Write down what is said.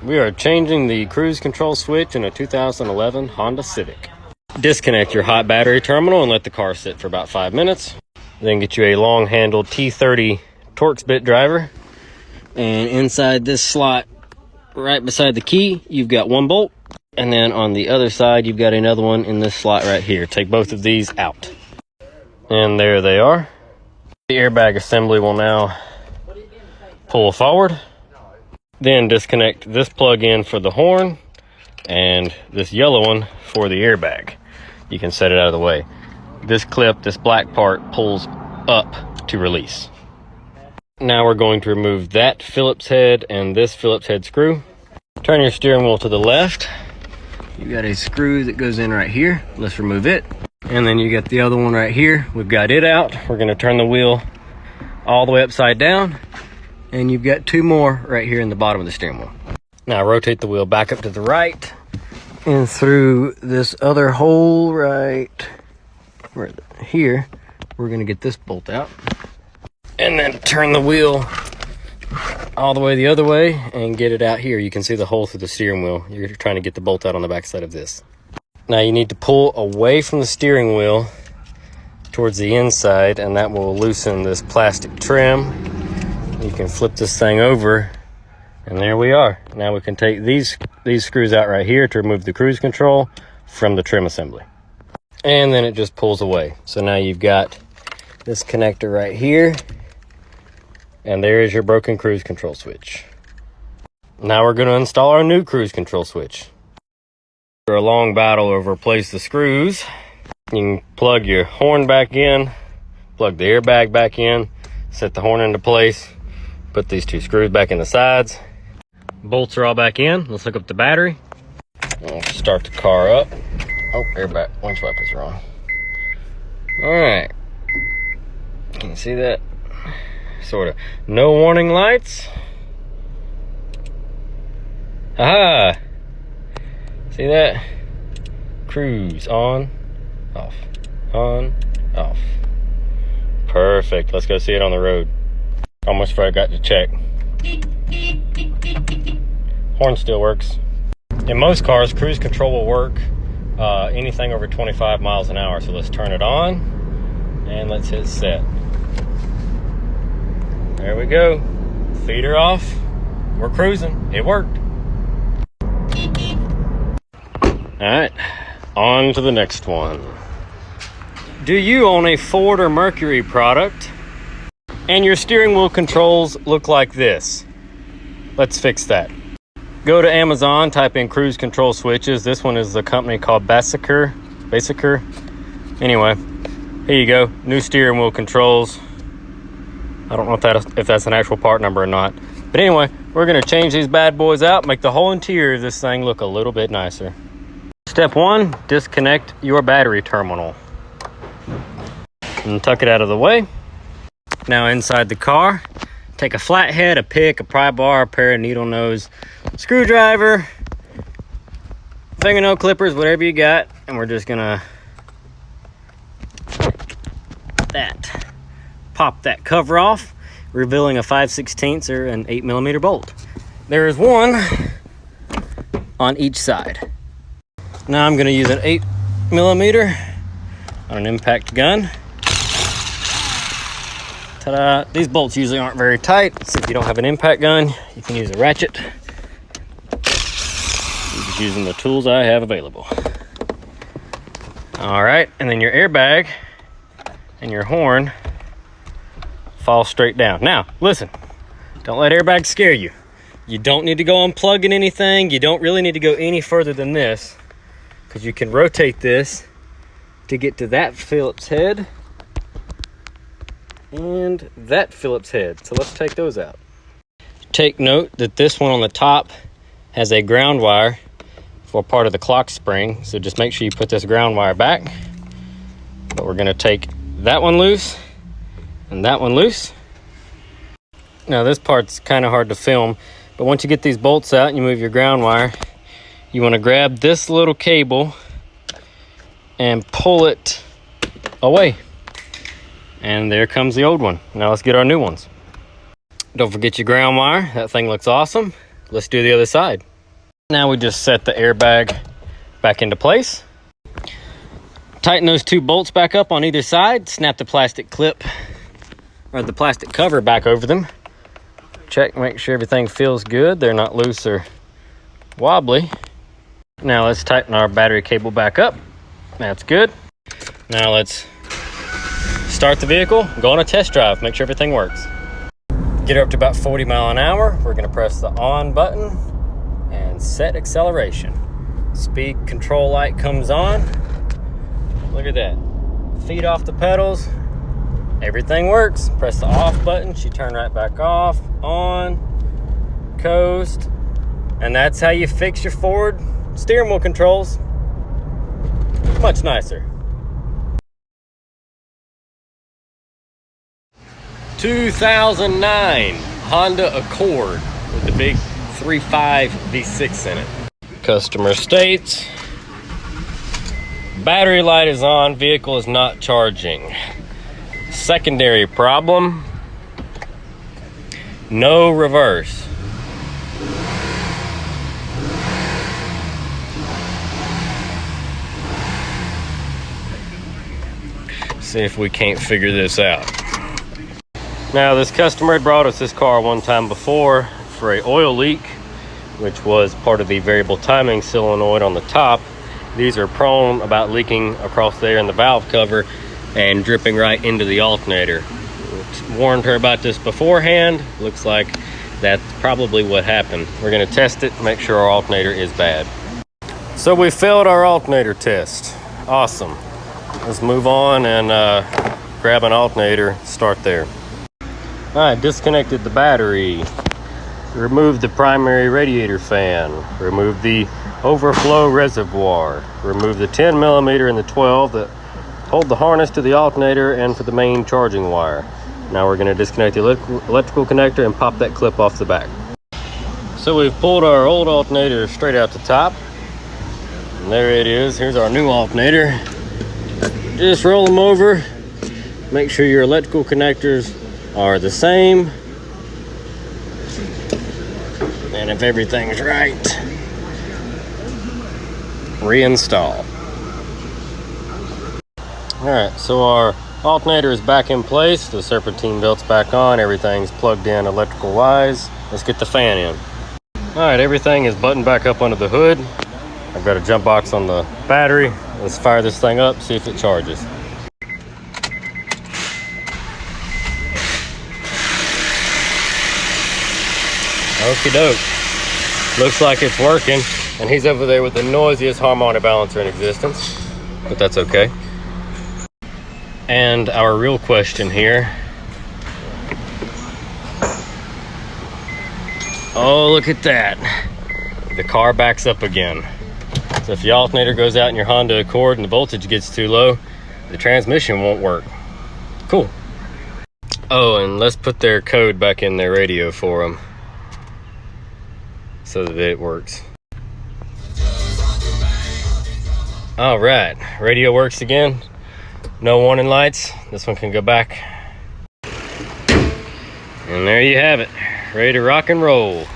We are changing the cruise control switch in a 2011 Honda Civic. Disconnect your hot battery terminal and let the car sit for about 5 minutes. Then get you a long-handled T30 Torx bit driver. And inside this slot, right beside the key, you've got one bolt. And then on the other side, you've got another one in this slot right here. Take both of these out. And there they are. The airbag assembly will now pull forward. Then disconnect this plug in for the horn and this yellow one for the airbag. You can set it out of the way. This clip, this black part, pulls up to release. Now we're going to remove that Phillips head and this Phillips head screw. Turn your steering wheel to the left. You got a screw that goes in right here. Let's remove it. And then you got the other one right here. We've got it out. We're going to turn the wheel all the way upside down. And you've got two more right here in the bottom of the steering wheel. Now rotate the wheel back up to the right and through this other hole right here. We're going to get this bolt out. And then turn the wheel all the way the other way and get it out here. You can see the hole through the steering wheel. You're trying to get the bolt out on the back side of this. Now you need to pull away from the steering wheel towards the inside, and that will loosen this plastic trim. You can flip this thing over, and there we are. Now we can take these screws out right here to remove the cruise control from the trim assembly. And then it just pulls away. So now you've got this connector right here, and there is your broken cruise control switch. Now we're going to install our new cruise control switch. After a long battle over replace the screws, you can plug your horn back in, plug the airbag back in, set the horn into place. Put these two screws back in the sides. Bolts are all back in. Let's hook up the battery. We'll start the car up. Oh, airbag, winch wipers are on. All right. Can you see that? Sort of. No warning lights. Aha! See that? Cruise on, off, on, off. Perfect. Let's go see it on the road. Almost forgot to check. Horn still works. In most cars, cruise control will work anything over 25 miles an hour. So let's turn it on and let's hit set. There we go. Feet are off. We're cruising. It worked. All right, on to the next one. Do you own a Ford or Mercury product and your steering wheel controls look like this? Let's fix that. Go to Amazon, type in cruise control switches. This one is a company called Basiker. Anyway, here you go. New steering wheel controls. I don't know if that's an actual part number or not. But anyway, we're going to change these bad boys out, make the whole interior of this thing look a little bit nicer. Step 1, disconnect your battery terminal. And tuck it out of the way. Now inside the car, take a flathead, a pick, a pry bar, a pair of needle nose screwdriver, fingernail clippers, whatever you got, and we're just gonna pop that cover off, revealing a 5/16 or an 8mm bolt. There is one on each side. Now I'm gonna use an 8mm on an impact gun. Ta-da! These bolts usually aren't very tight, so if you don't have an impact gun, you can use a ratchet. I'm just using the tools I have available. All right, and then your airbag and your horn fall straight down. Now, listen, don't let airbags scare you. You don't need to go unplugging anything. You don't really need to go any further than this, because you can rotate this to get to that Phillips head and that Phillips head. So let's take those out. Take note that this one on the top has a ground wire for part of the clock spring. So just make sure you put this ground wire back. But we're gonna take that one loose and that one loose. Now this part's kind of hard to film, but once you get these bolts out and you move your ground wire, you want to grab this little cable and pull it away. And there comes the old one. Now let's get our new ones. Don't forget your ground wire. That thing looks awesome. Let's do the other side. Now we just set the airbag back into place. Tighten those 2 bolts back up on either side. Snap the plastic clip or the plastic cover back over them. Check, make sure everything feels good. They're not loose or wobbly. Now let's tighten our battery cable back up. That's good. Now let's start the vehicle, go on a test drive, make sure everything works. Get her up to about 40 miles an hour. We're gonna press the on button and set acceleration. Speed control light comes on. Look at that. Feet off the pedals. Everything works. Press the off button. She turned right back off. On. Coast. And that's how you fix your forward steering wheel controls. Much nicer. 2009 Honda Accord with the big 3.5 V6 in it. Customer states, battery light is on, vehicle is not charging. Secondary problem, no reverse. See if we can't figure this out. Now, this customer had brought us this car one time before for an oil leak, which was part of the variable timing solenoid on the top. These are prone about leaking across there in the valve cover and dripping right into the alternator. Warned her about this beforehand. Looks like that's probably what happened. We're gonna test it, make sure our alternator is bad. So we failed our alternator test. Awesome. Let's move on and grab an alternator, start there. All right, disconnected the battery. Remove the primary radiator fan. Remove the overflow reservoir. Remove the 10 millimeter and the 12 that hold the harness to the alternator and for the main charging wire. Now we're gonna disconnect the electrical connector and pop that clip off the back. So we've pulled our old alternator straight out the top. And there it is, here's our new alternator. Just roll them over. Make sure your electrical connectors are the same. And if everything's right, reinstall. All right, so our alternator is back in place. The serpentine belt's back on. Everything's plugged in electrical wise. Let's get the fan in. All right, everything is buttoned back up under the hood. I've got a jump box on the battery. Let's fire this thing up, see if it charges. Okie doke. Looks like it's working. And he's over there with the noisiest harmonic balancer in existence. But that's okay. And our real question here. Oh, look at that. The car backs up again. So if your alternator goes out in your Honda Accord and the voltage gets too low, the transmission won't work. Cool. Oh, and let's put their code back in their radio for them so that it works. All right, radio works again. No warning lights. This one can go back. And there you have it. Ready to rock and roll.